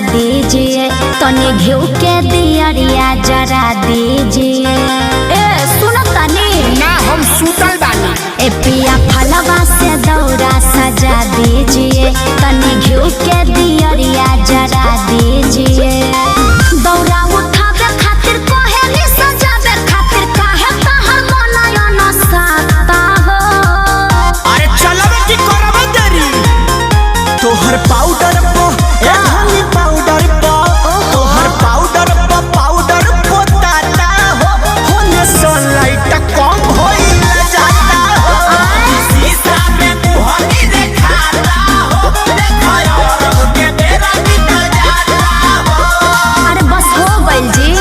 दीजिए, तनी घिउ के दियरिया जरा दीजिए। ए सुनो तनी ना हम सुतल बानी। ए पिया फलवा से दौरा सजा दीजिए, तनी घिउ के दियरिया जरा दीजिए। दौरा उठावे खातिर कोहेली सजावे खातिर काहे तहर मनया न साता हो। अरे चलबे की करबे देरी तोहर पाउडर पो ए धनी पाउडर पो तोहर पाउडर पो ताता हो होने सनलाइट कम होइल जाता हो। शीशा में मुहनी देखाता हो देखयो रंग के बेरा निकल जाता हो। अरे बस हो गइल जी।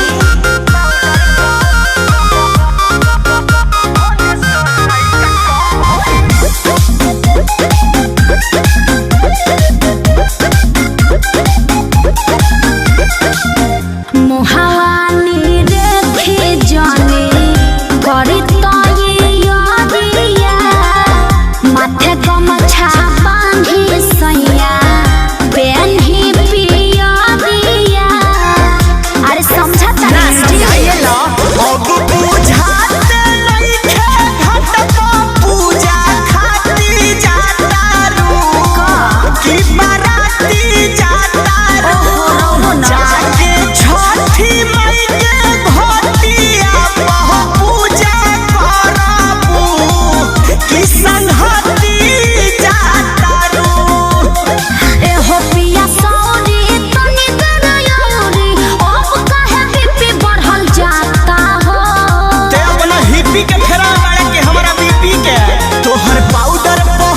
मुहावानी रेखे जाने करी तोये यादिया, माथे गमछा बांधी सैया पेन्ही पिया दिया। अरे समझा ना समझाइए लो अब बुझाते लइखे घट पूजा खाती जाता रू की बाराती जाता रू जाके छठी मई के घटिया पह पूजा करबू की संहति जाता रू। ए हो पिया सौरी तनी दरयौरी, अब काहे बीपी बढ़ल जाता हो। ते अपना हिप्पी के फेरा बाड़े के हमरा बीपी के तोहर पाउडर पो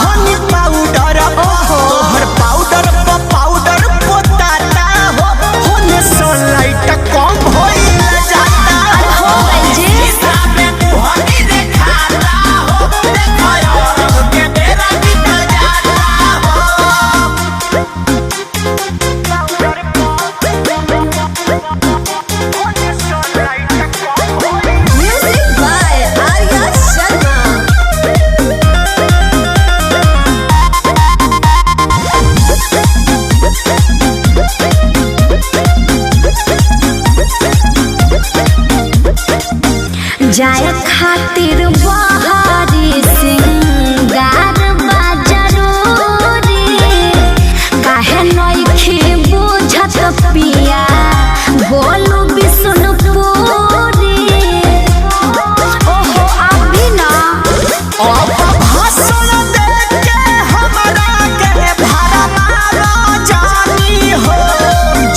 हनी पाउडर पो तोहर पाउडर पो ताता हो होने सनलाइट कम होइल जाता हो गइल जी। शीशा में मुहनी देखाता हो देखयो रंग के बेरा निकल जाता हो। Music by Arya Sharma। जाय खातिर बहारी सिंगार बा जरूरी, काहे नइखे बुझत पिया बोलू विष्णुपुरी। ओहो अभी ना अब भाषण देके हमरा के भरमा जानी हो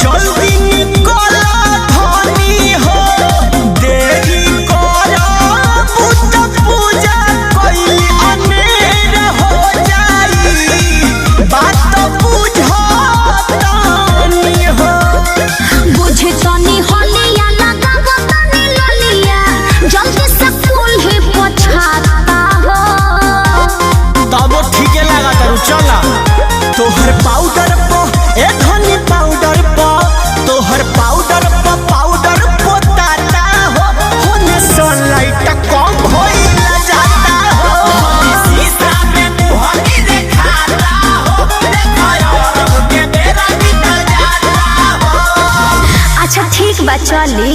जल्दी निकल धनी हो देरी करब त पूजा कइल अनेर हो जाई बात बुझतानी हो। बुझे तनी होलिया लगाव तनी ललिया, जल्दी से फूल ही पछाता हो। तब ठीके लगा तारू चला तोहर पाउडर पो ए धनी पाउडर पो तोहर पाउडर पो ताता हो होने सनलाइट कम होइल जाता हो। शीशा में मुहनी देखाता हो देखयो रंग के बेरा निकल जाता हो। अच्छा ठीक बा चली।